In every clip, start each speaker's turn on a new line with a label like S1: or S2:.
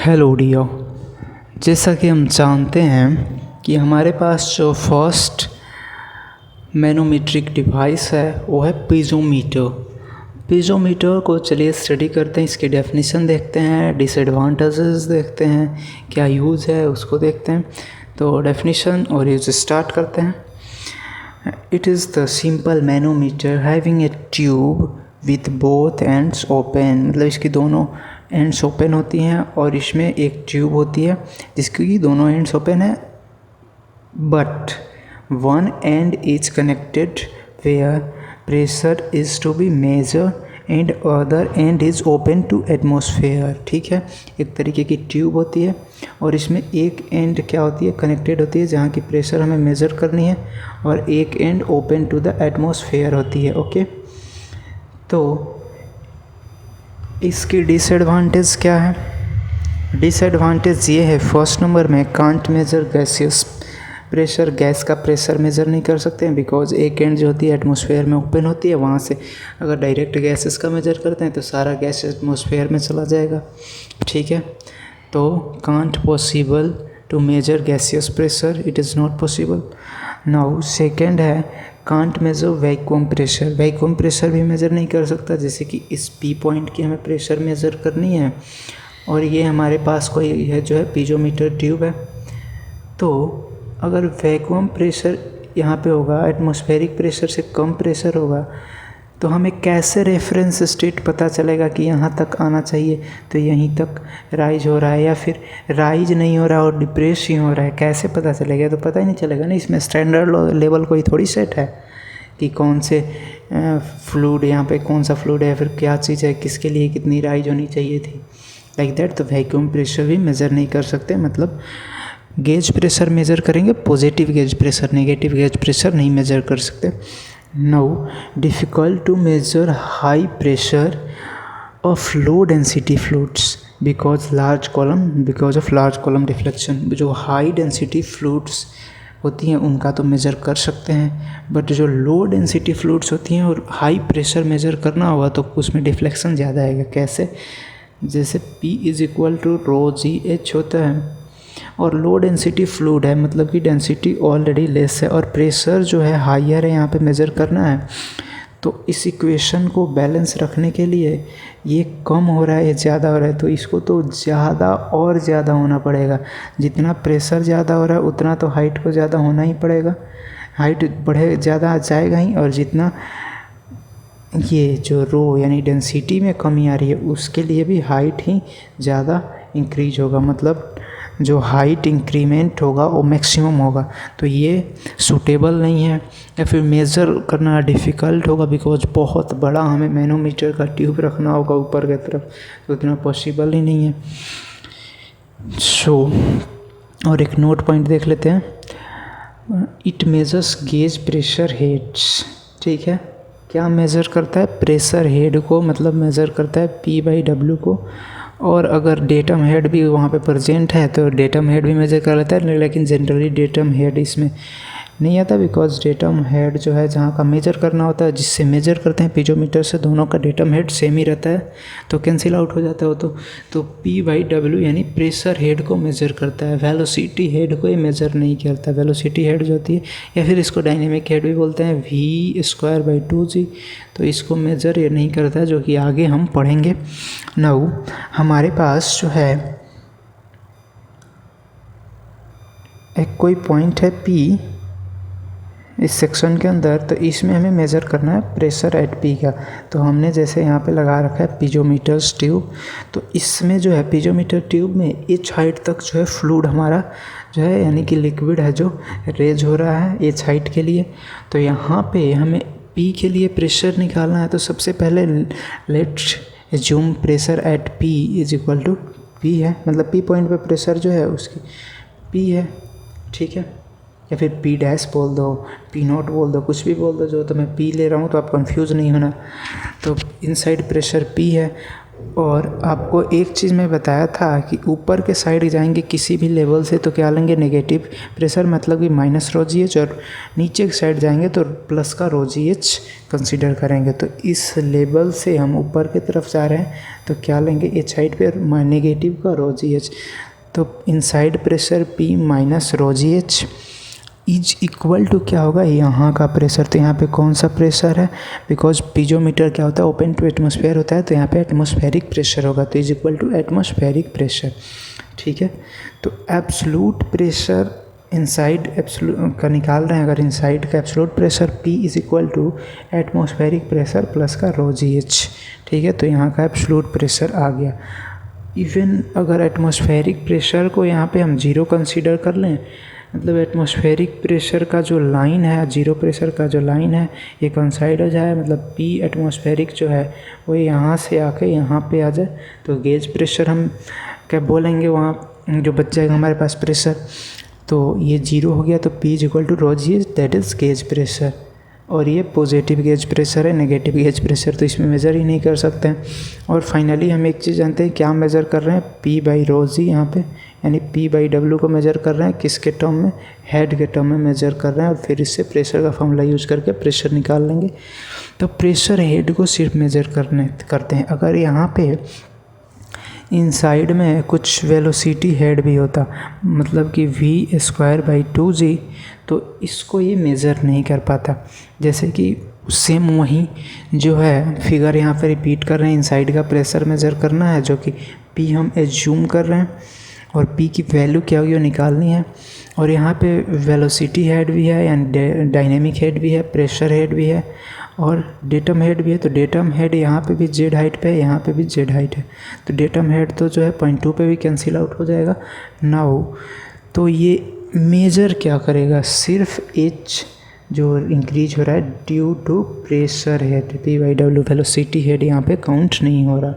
S1: Hello deo, जैसा कि हम जानते हैं कि हमारे पास जो फर्स्ट मैनोमीट्रिक डिवाइस है वो है पीजोमीटर। पीजोमीटर को चलिए स्टडी करते हैं, इसकी डेफिनेशन देखते हैं, डिसएडवांटेजेस देखते हैं, क्या यूज़ है उसको देखते हैं। तो डेफिनेशन और यूज स्टार्ट करते हैं। It is the simple manometer having a tube with both ends open, मतलब इसकी दोनों एंड्स ओपन होती हैं और इसमें एक ट्यूब होती है जिसकी दोनों एंड्स ओपन है, but one end is connected where pressure is to be measure and other end is open to atmosphere. ठीक है, एक तरीके की ट्यूब होती है और इसमें एक एंड क्या होती है, कनेक्टेड होती है जहाँ की प्रेशर हमें मेज़र करनी है, और एक end open to the atmosphere होती है। ओके, तो इसकी डिसएडवांटेज क्या है? डिसएडवांटेज ये है, फर्स्ट नंबर में can't measure gaseous pressure, gas का प्रेशर मेज़र नहीं कर सकते हैं बिकॉज एक एंड जो होती है एटमॉस्फेयर में ओपन होती है, वहाँ से अगर डायरेक्ट गैसेस का मेज़र करते हैं तो सारा गैस एटमॉस्फेयर में चला जाएगा। ठीक है, तो can't possible to measure gaseous pressure, it is not possible. Now second है can't measure vacuum pressure, vacuum pressure भी मेज़र नहीं कर सकता, जैसे कि इस पी पॉइंट की हमें प्रेशर मेज़र करनी है और ये हमारे पास कोई है जो है पीजोमीटर ट्यूब है। तो अगर वैक्यूम प्रेशर यहाँ पे होगा, एटमॉस्फेरिक प्रेशर से कम प्रेशर होगा, तो हमें कैसे रेफरेंस स्टेट पता चलेगा कि यहाँ तक आना चाहिए, तो यहीं तक राइज हो रहा है या फिर राइज नहीं हो रहा और डिप्रेस ही हो रहा है, कैसे पता चलेगा? तो पता ही नहीं चलेगा ना। इसमें स्टैंडर्ड लेवल कोई थोड़ी सेट है कि कौन से फ्लूइड यहाँ पे कौन सा फ्लूइड है, फिर क्या चीज़ है, किसके लिए कितनी राइज होनी चाहिए थी, लाइक दैट। तो वैक्यूम प्रेशर भी मेज़र नहीं कर सकते, मतलब गेज प्रेशर मेज़र करेंगे, positive gauge pressure, negative gauge pressure नहीं मेज़र कर सकते। Now, difficult to measure high pressure of low density fluids because of large column deflection। जो high density fluids होती हैं उनका तो मेज़र कर सकते हैं, बट जो लो डेंसिटी फ्लूइड्स होती हैं और हाई प्रेशर मेज़र करना होगा तो उसमें डिफ्लेक्शन ज़्यादा आएगा। कैसे? जैसे P is equal to rho G H होता है और लो डेंसिटी फ्लूइड है, मतलब कि डेंसिटी ऑलरेडी लेस है और प्रेशर जो है हाइयर है, यहाँ पे मेज़र करना है। तो इस इक्वेशन को बैलेंस रखने के लिए ये कम हो रहा है, ये ज़्यादा हो रहा है, तो इसको तो ज़्यादा और ज़्यादा होना पड़ेगा। जितना प्रेशर ज़्यादा हो रहा है उतना तो हाइट को ज़्यादा होना ही पड़ेगा, हाइट बढ़े ज़्यादा जाएगा ही, और जितना ये जो रो यानी डेंसिटी में कमी आ रही है उसके लिए भी हाइट ही ज़्यादा इंक्रीज होगा, मतलब जो हाइट इंक्रीमेंट होगा वो मैक्सिमम होगा। तो ये सूटेबल नहीं है या फिर मेज़र करना डिफ़िकल्ट होगा बिकॉज बहुत बड़ा हमें मैनोमीटर का ट्यूब रखना होगा ऊपर की तरफ, तो इतना पॉसिबल ही नहीं है। और एक नोट पॉइंट देख लेते हैं, it measures gauge pressure heads. ठीक है, क्या मेज़र करता है? प्रेशर हेड को, मतलब मेज़र करता है P/W को, और अगर डेटम हेड भी वहाँ पे प्रेजेंट है तो डेटम हेड भी मेज़र कर लेता है, लेकिन जनरली डेटम हेड इसमें नहीं आता बिकॉज डेटम हेड जो है जहाँ का मेज़र करना होता है, जिससे मेज़र करते हैं पीजोमीटर से, दोनों का डेटम हेड सेम ही रहता है, तो कैंसिल आउट हो जाता है वो। तो P/W यानी प्रेशर हेड को मेज़र करता है, वेलोसिटी हेड को ये मेज़र नहीं करता। वेलोसिटी हेड जो होती है, या फिर इसको डायनेमिक हेड भी बोलते हैं, V²/2g, तो इसको मेज़र ये नहीं करता है, जो कि आगे हम पढ़ेंगे। नाउ हमारे पास जो है एक कोई पॉइंट है P इस सेक्शन के अंदर, तो इसमें हमें मेज़र करना है प्रेशर एट P का। तो हमने जैसे यहाँ पे लगा रखा है पीजोमीटर्स ट्यूब, तो इसमें जो है पीजोमीटर ट्यूब में एच हाइट तक जो है फ्लूइड हमारा जो है यानी कि लिक्विड है जो रेज हो रहा है एच हाइट के लिए। तो यहाँ पे हमें P के लिए प्रेशर निकालना है, तो सबसे पहले let's assume pressure at P is equal to P है, मतलब P पॉइंट पे प्रेशर जो है उसकी P है। ठीक है, या फिर P' बोल दो, P0 बोल दो, कुछ भी बोल दो, जो तो मैं P ले रहा हूँ तो आप कंफ्यूज नहीं होना। तो इनसाइड प्रेशर P है और आपको एक चीज़ मैं बताया था कि ऊपर के साइड जाएंगे किसी भी लेवल से तो क्या लेंगे, नेगेटिव प्रेशर, मतलब कि माइनस रो जी एच, और नीचे के साइड जाएंगे तो प्लस का रो जी एच कंसिडर करेंगे। तो इस लेवल से हम ऊपर की तरफ जा रहे हैं तो क्या लेंगे, एच साइड पे नेगेटिव का रो जी एच। तो inside pressure P minus rho G H is equal to क्या होगा, यहाँ का प्रेशर। तो यहाँ पे कौन सा प्रेशर है, बिकॉज पीजोमीटर क्या होता है, ओपन टू एटमॉस्फेयर होता है, तो यहाँ पे एटमॉस्फेरिक प्रेशर होगा, तो is equal to atmospheric pressure. ठीक है, तो एब्सोल्यूट प्रेशर इनसाइड एब्सोल्यूट का निकाल रहे हैं। अगर इनसाइड का absolute pressure P is equal to atmospheric pressure plus का रो जी एच। ठीक है, तो यहाँ का एब्सोल्यूट प्रेशर आ गया। इवन अगर एटमॉस्फेरिक प्रेशर को यहाँ पे हम जीरो कंसीडर कर लें, मतलब एटमॉस्फेरिक प्रेशर का जो लाइन है, जीरो प्रेशर का जो लाइन है, ये कंसाइड हो जाए, मतलब P एटमॉस्फेरिक जो है वो यहाँ से आके यहाँ पे आ जाए, तो गेज प्रेशर हम क्या बोलेंगे, वहाँ जो बच जाएगा हमारे पास प्रेशर, तो ये जीरो हो गया। तो P is equal to rho G, that is gauge pressure. और ये पॉजिटिव गेज प्रेशर है, नेगेटिव गेज प्रेशर तो इसमें मेज़र ही नहीं कर सकते हैं। और फाइनली हम एक चीज़ जानते हैं, क्या मेज़र कर रहे हैं, P बाई रो जी यहाँ पे, यानी P बाई W को मेज़र कर रहे हैं, किसके टर्म में, हेड के टर्म में मेज़र कर रहे हैं। और फिर इससे प्रेशर का फॉर्मूला यूज़ करके प्रेशर निकाल लेंगे। तो प्रेशर हेड को सिर्फ मेज़र करते हैं। अगर यहाँ पे इनसाइड में कुछ वेलोसिटी हेड भी होता, मतलब कि V स्क्वायर बाई 2G, तो इसको ये मेज़र नहीं कर पाता। जैसे कि सेम वही जो है फिगर यहाँ पे रिपीट कर रहे हैं, इनसाइड का प्रेशर मेज़र करना है, जो कि P हम एज्यूम कर रहे हैं, और P की वैल्यू क्या होगी वो निकालनी है। और यहाँ पे वेलोसिटी हेड भी है, यानी डायनेमिक हेड भी है, प्रेशर हेड भी है, और डेटम हेड भी है। तो डेटम हेड यहाँ पे भी जेड हाइट पे है, यहाँ पे भी जेड हाइट है, तो डेटम हेड तो जो है 0.2 पे भी कैंसिल आउट हो जाएगा नाउ। तो ये मेजर क्या करेगा, सिर्फ एच जो इंक्रीज हो रहा है due to pressure head, P by W, velocity head यहाँ पे काउंट नहीं हो रहा।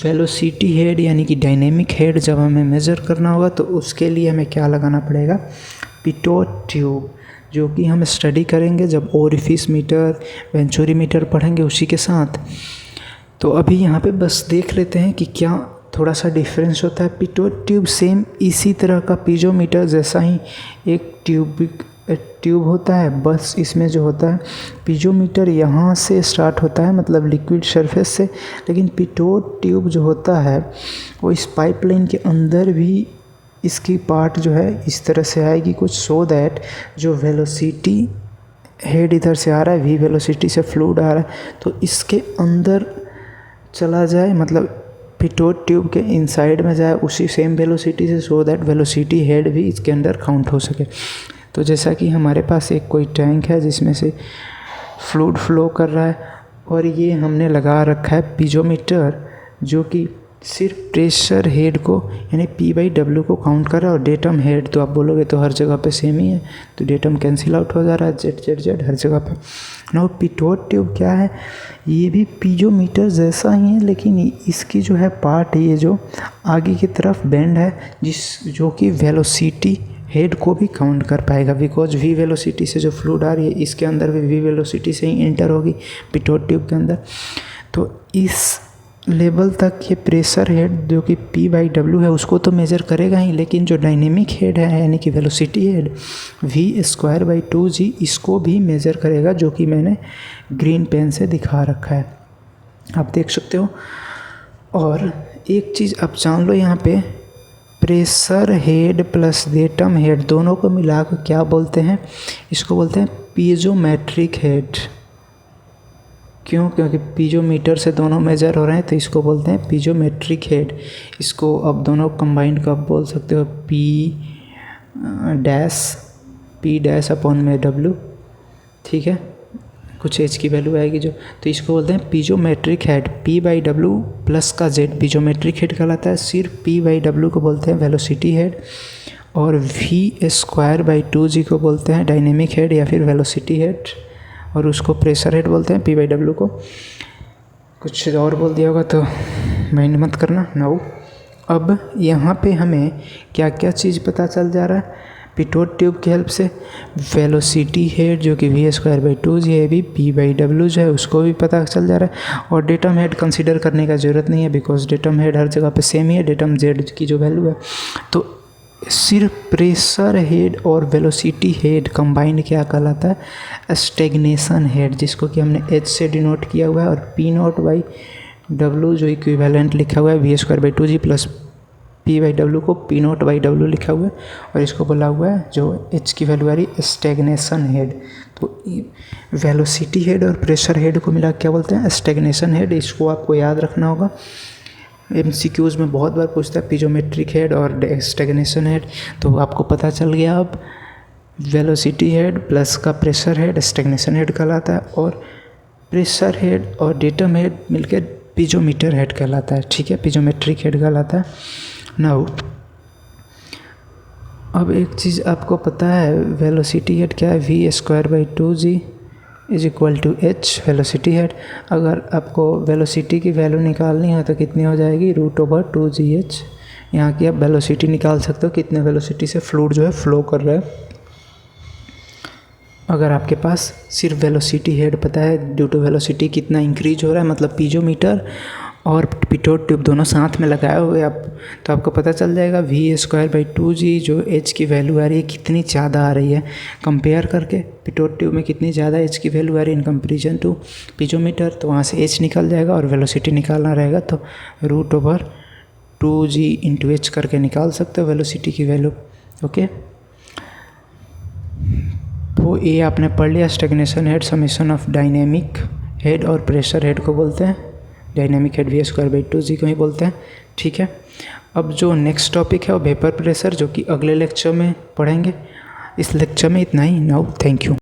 S1: वेलोसिटी हेड यानी कि डायनेमिक हेड जब हमें मेज़र करना होगा तो उसके लिए हमें क्या लगाना पड़ेगा, पिटोट ट्यूब, जो कि हम स्टडी करेंगे जब ओरिफिस मीटर, वेंचुरी मीटर पढ़ेंगे उसी के साथ। तो अभी यहाँ पे बस देख लेते हैं कि क्या थोड़ा सा डिफरेंस होता है। पिटोट ट्यूब सेम इसी तरह का पीजोमीटर जैसा ही एक ट्यूब होता है, बस इसमें जो होता है पीजोमीटर यहाँ से स्टार्ट होता है, मतलब लिक्विड सरफेस से, लेकिन पिटोट ट्यूब जो होता है वो इस पाइपलाइन के अंदर भी इसकी पार्ट जो है इस तरह से आएगी कुछ, सो दैट जो वेलोसिटी हेड इधर से आ रहा है, V वेलोसिटी से फ्लूइड आ रहा है, तो इसके अंदर चला जाए, मतलब पिटोट ट्यूब के इनसाइड में जाए उसी सेम वेलोसिटी से, सो दैट वेलोसिटी हेड भी इसके अंदर काउंट हो सके। तो जैसा कि हमारे पास एक कोई टैंक है जिसमें से फ्लूइड फ्लो कर रहा है, और ये हमने लगा रखा है पीजोमीटर, जो कि सिर्फ प्रेशर हेड को यानी P बाई W को काउंट कर रहा है। और डेटम हेड तो आप बोलोगे तो हर जगह पे सेम ही है, तो डेटम कैंसिल आउट हो जा रहा है, जेड जेड जेड हर जगह पे। ना पिटोट ट्यूब क्या है, ये भी पीजोमीटर जैसा ही है, लेकिन इसकी जो है पार्ट, ये जो आगे की तरफ बेंड है, जो कि वेलोसिटी हेड को भी काउंट कर पाएगा, बिकॉज V वेलोसिटी से जो फ्लूइड आ रही है इसके अंदर भी V वेलोसिटी से ही एंटर होगी पिटोट ट्यूब के अंदर। तो इस लेवल तक ये प्रेशर हेड जो कि P बाई W है उसको तो मेज़र करेगा ही, लेकिन जो डायनेमिक हेड है यानी कि velocity head V square by 2G, इसको भी मेज़र करेगा, जो कि मैंने ग्रीन पेन से दिखा रखा है, आप देख सकते हो। और एक चीज़ आप जान लो, यहाँ पे pressure head plus datum head दोनों को मिलाकर क्या बोलते हैं, इसको बोलते हैं पीजोमेट्रिक हेड। क्यों, क्योंकि पीजोमीटर से दोनों मेजर हो रहे हैं, तो इसको बोलते हैं पीजोमेट्रिक हेड। इसको अब दोनों कंबाइंड का आप बोल सकते हो P डैश अपॉन में W, ठीक है, कुछ एच की वैल्यू आएगी जो, तो इसको बोलते हैं पीजोमेट्रिक head. P by W plus का Z पीजोमेट्रिक हेड कहलाता है। सिर्फ P बाई W को बोलते हैं वेलोसिटी हेड, और V स्क्वायर बाई 2G को बोलते हैं डायनेमिक हेड या फिर वेलोसिटी हेड, और उसको प्रेशर हेड बोलते हैं P बाई W को। कुछ और बोल दिया होगा तो माइंड मत करना। नाउ अब यहाँ पे हमें क्या क्या चीज़ पता चल जा रहा है, पिटोट ट्यूब की हेल्प से। वेलोसिटी हेड जो कि v²/2g है, भी p/w जो है उसको भी पता चल जा रहा है। और डेटम हेड कंसीडर करने का ज़रूरत नहीं है, बिकॉज डेटम हेड हर जगह पे सेम ही है, डेटम z की जो वैल्यू है। तो सिर्फ प्रेशर हेड और वेलोसिटी हेड कंबाइंड क्या कहलाता है? स्टेग्नेशन हेड, जिसको कि हमने h से डिनोट किया हुआ है, और p0/w जो इक्विवेलेंट लिखा हुआ है v²/2g प्लस p/w को p0/w लिखा हुआ है, और इसको बोला हुआ है जो h की वैल्यू आ रही है स्टेग्नेशन हेड। तो वेलोसिटी हेड और प्रेशर हेड को मिला क्या बोलते हैं? Stagnation head. इसको आपको याद रखना होगा, MCQs में बहुत बार पूछता है पिजोमेट्रिक हेड और स्टेग्नेशन हेड। तो आपको पता चल गया अब, वेलोसिटी हेड प्लस का प्रेशर हेड स्टेग्नेशन हेड कहलाता है, और प्रेशर हेड और डेटम हेड मिलकर पिजोमीटर हेड कहलाता है। ठीक है, पिजोमेट्रिक हेड कहलाता है। नाउ अब एक चीज़ आपको पता है, वेलोसिटी हेड क्या है? v²/2g is equal to h velocity head. अगर आपको वेलोसिटी की वैल्यू निकालनी है तो कितनी हो जाएगी? √2gh। यहाँ की आप वेलोसिटी निकाल सकते हो, कितने वेलोसिटी से फ्लूइड जो है फ्लो कर रहा है। अगर आपके पास सिर्फ वेलोसिटी हेड पता है, ड्यू टू वेलोसिटी कितना इंक्रीज हो रहा है, मतलब पीजोमीटर और पिटोट ट्यूब दोनों साथ में लगाए हुए आप, तो आपको पता चल जाएगा v²/2g जो h की वैल्यू आ रही है कितनी ज़्यादा आ रही है कंपेयर करके पिटोट ट्यूब में, कितनी ज़्यादा h की वैल्यू आ रही है इन कंपेरिजन टू पिजोमीटर। तो वहाँ से h निकल जाएगा और वेलोसिटी निकालना रहेगा, तो √2g × h करके निकाल सकते हो वेलोसिटी की वैल्यू। ओके, तो ये आपने पढ़ लिया stagnation head, summation of dynamic head और प्रेशर हेड को बोलते हैं। डायनेमिक हेड v²/2g को ही बोलते हैं। ठीक है, अब जो नेक्स्ट टॉपिक है वो वेपर प्रेशर, जो कि अगले लेक्चर में पढ़ेंगे। इस लेक्चर में इतना ही। Now thank you.